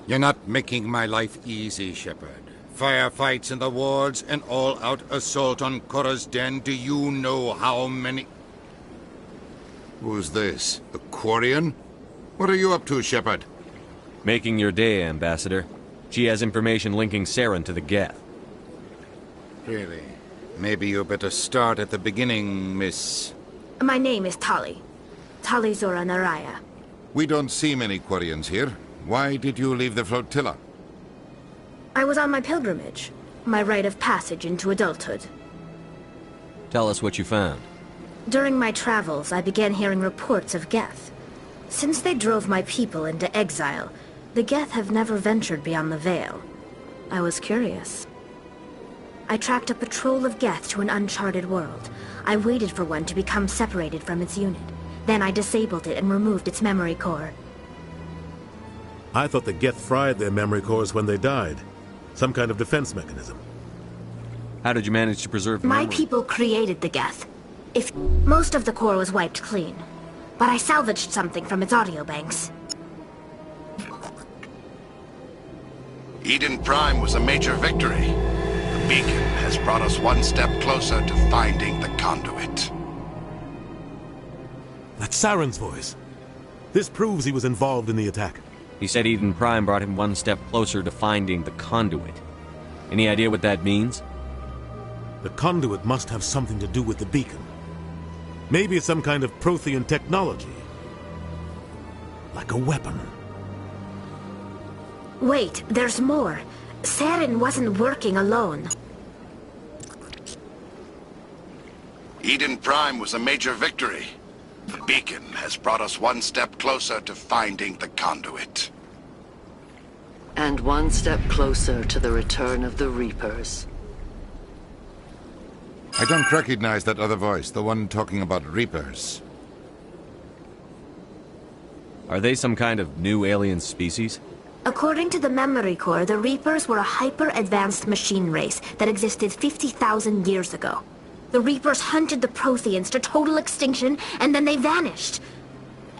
You're not making my life easy, Shepard. Firefights in the wards, an all-out assault on Korra's den. Do you know how many... Who's this? The Quarian? What are you up to, Shepard? Making your day, Ambassador. She has information linking Saren to the Geth. Really? Maybe you better start at the beginning, Miss... My name is Tali. Tali Zora Naraya. We don't see many Quarians here. Why did you leave the flotilla? I was on my pilgrimage. My rite of passage into adulthood. Tell us what you found. During my travels, I began hearing reports of Geth. Since they drove my people into exile, the Geth have never ventured beyond the Veil. I was curious. I tracked a patrol of Geth to an uncharted world. I waited for one to become separated from its unit. Then I disabled it and removed its memory core. I thought the Geth fried their memory cores when they died. Some kind of defense mechanism. How did you manage to preserve the My memory? people created the Geth. Most of the core was wiped clean. But I salvaged something from its audio banks. Eden Prime was a major victory. The beacon has brought us one step closer to finding the conduit. That's Saren's voice. This proves he was involved in the attack. He said Eden Prime brought him one step closer to finding the conduit. Any idea what that means? The conduit must have something to do with the beacon. Maybe it's some kind of Prothean technology. Like a weapon. Wait, there's more. Saren wasn't working alone. Eden Prime was a major victory. The beacon has brought us one step closer to finding the conduit. And one step closer to the return of the Reapers. I don't recognize that other voice, the one talking about Reapers. Are they some kind of new alien species? According to the memory core, the Reapers were a hyper-advanced machine race that existed 50,000 years ago. The Reapers hunted the Protheans to total extinction, and then they vanished.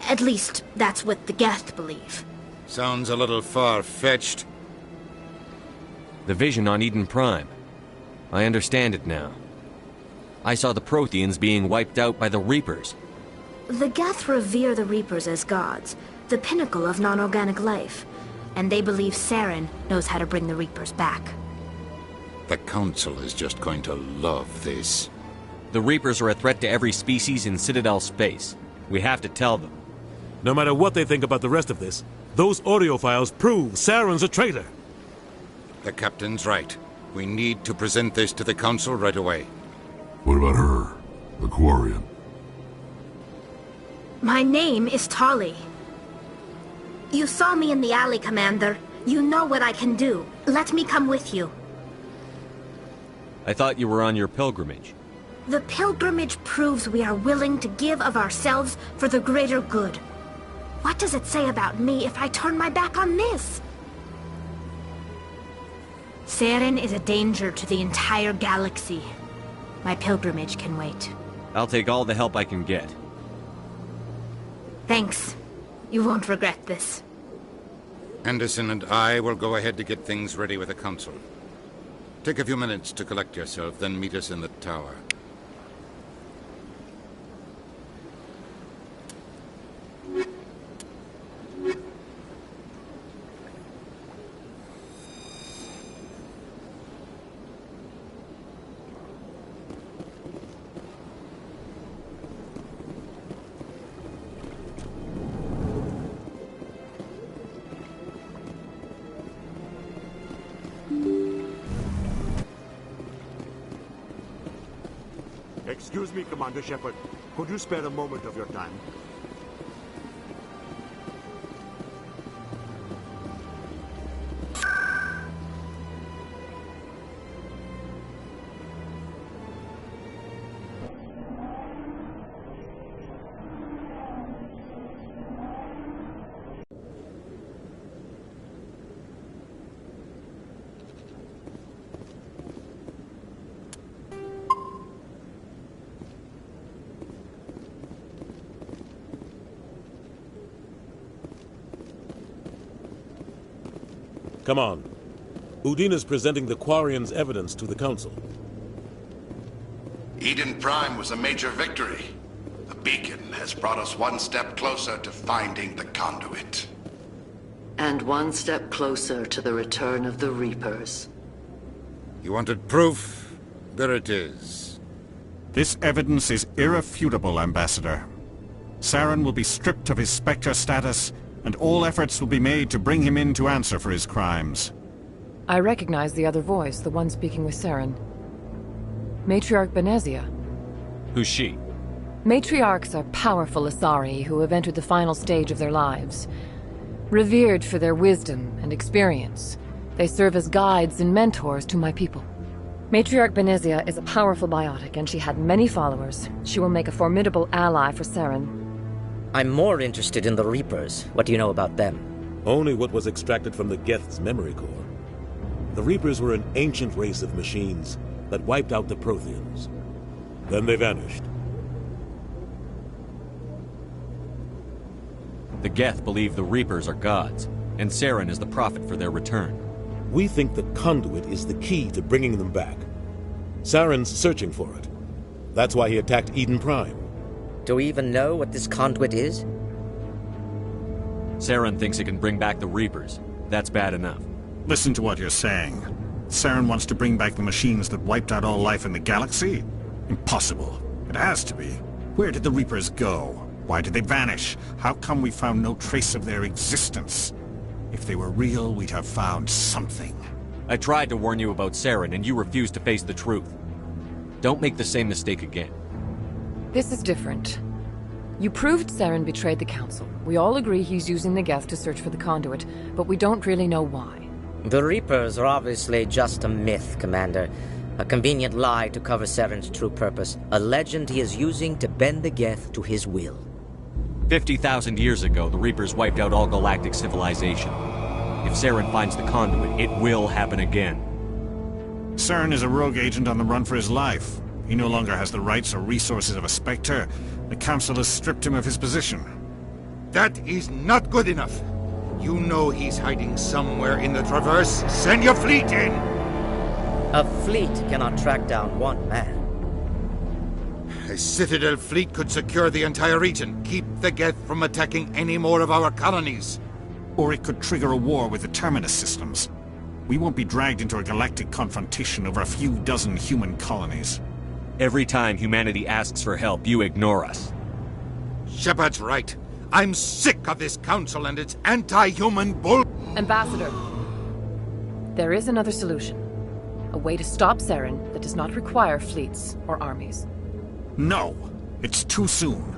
At least, that's what the Geth believe. Sounds a little far-fetched. The vision on Eden Prime. I understand it now. I saw the Protheans being wiped out by the Reapers. The Geth revere the Reapers as gods, the pinnacle of non-organic life. And they believe Saren knows how to bring the Reapers back. The Council is just going to love this. The Reapers are a threat to every species in Citadel space. We have to tell them. No matter what they think about the rest of this, those audio files prove Saren's a traitor. The Captain's right. We need to present this to the Council right away. What about her? The Quarian? My name is Tali. You saw me in the alley, Commander. You know what I can do. Let me come with you. I thought you were on your pilgrimage. The pilgrimage proves we are willing to give of ourselves for the greater good. What does it say about me if I turn my back on this? Saren is a danger to the entire galaxy. My pilgrimage can wait. I'll take all the help I can get. Thanks. You won't regret this. Anderson and I will go ahead to get things ready with the Council. Take a few minutes to collect yourself, then meet us in the tower. Excuse me, Commander Shepard. Could you spare a moment of your time? Come on. Udina's presenting the Quarian's evidence to the Council. Eden Prime was a major victory. The beacon has brought us one step closer to finding the conduit. And one step closer to the return of the Reapers. You wanted proof? There it is. This evidence is irrefutable, Ambassador. Saren will be stripped of his Spectre status, and all efforts will be made to bring him in to answer for his crimes. I recognize the other voice, the one speaking with Saren. Matriarch Benezia. Who's she? Matriarchs are powerful Asari who have entered the final stage of their lives. Revered for their wisdom and experience, they serve as guides and mentors to my people. Matriarch Benezia is a powerful biotic, and she had many followers. She will make a formidable ally for Saren. I'm more interested in the Reapers. What do you know about them? Only what was extracted from the Geth's memory core. The Reapers were an ancient race of machines that wiped out the Protheans. Then they vanished. The Geth believe the Reapers are gods, and Saren is the prophet for their return. We think the conduit is the key to bringing them back. Saren's searching for it. That's why he attacked Eden Prime. Do we even know what this conduit is? Saren thinks it can bring back the Reapers. That's bad enough. Listen to what you're saying. Saren wants to bring back the machines that wiped out all life in the galaxy? Impossible. It has to be. Where did the Reapers go? Why did they vanish? How come we found no trace of their existence? If they were real, we'd have found something. I tried to warn you about Saren, and you refused to face the truth. Don't make the same mistake again. This is different. You proved Saren betrayed the Council. We all agree he's using the Geth to search for the conduit, but we don't really know why. The Reapers are obviously just a myth, Commander. A convenient lie to cover Saren's true purpose. A legend he is using to bend the Geth to his will. 50,000 years ago, the Reapers wiped out all galactic civilization. If Saren finds the conduit, it will happen again. Saren is a rogue agent on the run for his life. He no longer has the rights or resources of a Spectre. The Council has stripped him of his position. That is not good enough. You know he's hiding somewhere in the Traverse. Send your fleet in! A fleet cannot track down one man. A Citadel fleet could secure the entire region, keep the Geth from attacking any more of our colonies. Or it could trigger a war with the Terminus systems. We won't be dragged into a galactic confrontation over a few dozen human colonies. Every time humanity asks for help, you ignore us. Shepard's right. I'm sick of this council and its anti-human bull... Ambassador, there is another solution. A way to stop Saren that does not require fleets or armies. No! It's too soon.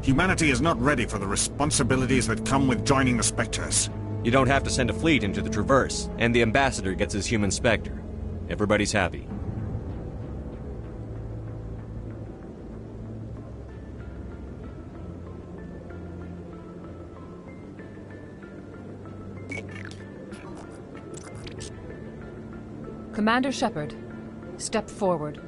Humanity is not ready for the responsibilities that come with joining the Spectres. You don't have to send a fleet into the Traverse, and the Ambassador gets his human Spectre. Everybody's happy. Commander Shepard, step forward.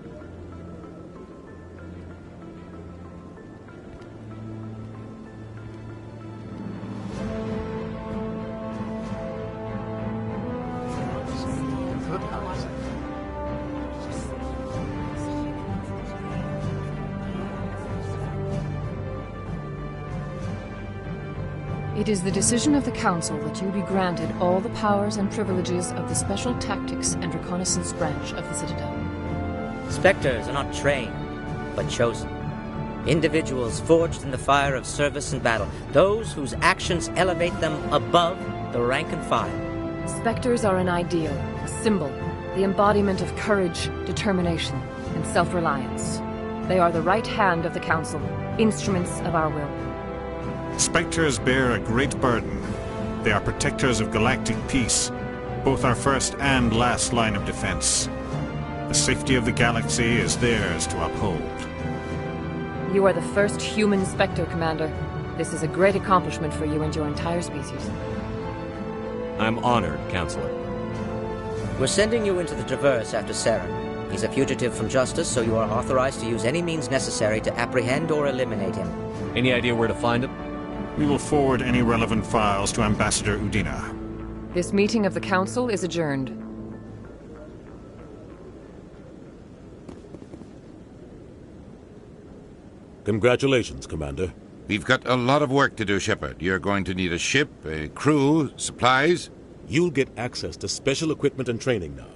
It is the decision of the Council that you be granted all the powers and privileges of the Special Tactics and Reconnaissance Branch of the Citadel. Spectres are not trained, but chosen. Individuals forged in the fire of service and battle. Those whose actions elevate them above the rank and file. Spectres are an ideal, a symbol, the embodiment of courage, determination, and self-reliance. They are the right hand of the Council, instruments of our will. Spectres bear a great burden. They are protectors of galactic peace, both our first and last line of defense. The safety of the galaxy is theirs to uphold. You are the first human Spectre, Commander. This is a great accomplishment for you and your entire species. I'm honored, Counselor. We're sending you into the Traverse after Saren. He's a fugitive from justice, so you are authorized to use any means necessary to apprehend or eliminate him. Any idea where to find him? We will forward any relevant files to Ambassador Udina. This meeting of the Council is adjourned. Congratulations, Commander. We've got a lot of work to do, Shepard. You're going to need a ship, a crew, supplies. You'll get access to special equipment and training now.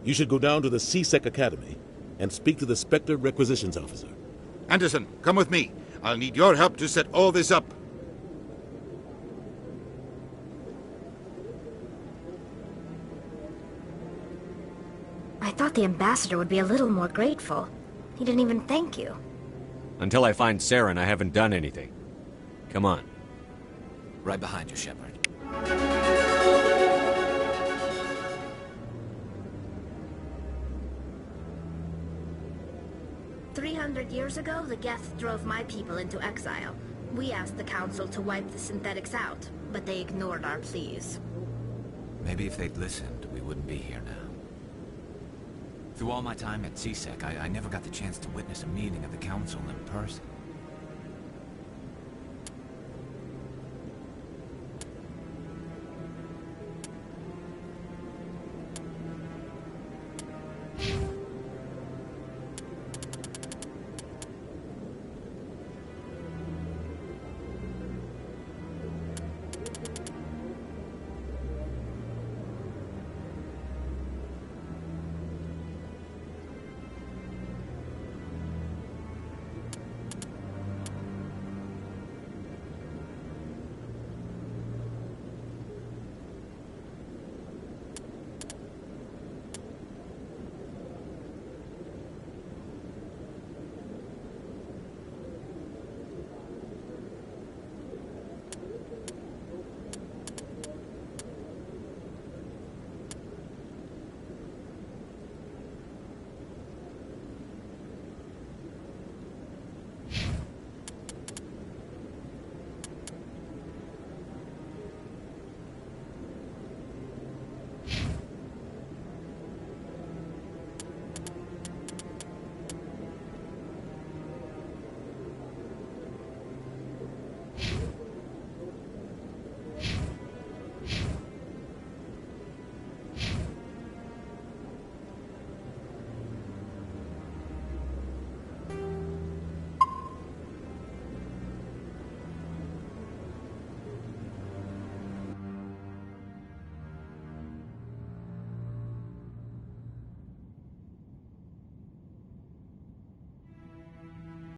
You should go down to the C-Sec Academy and speak to the Spectre Requisitions Officer. Anderson, come with me. I'll need your help to set all this up. I thought the ambassador would be a little more grateful. He didn't even thank you. Until I find Saren, I haven't done anything. Come on. Right behind you, Shepard. 300 years ago, the Geth drove my people into exile. We asked the Council to wipe the synthetics out, but they ignored our pleas. Maybe if they'd listened, we wouldn't be here now. Through all my time at C-Sec, I never got the chance to witness a meeting of the Council in person.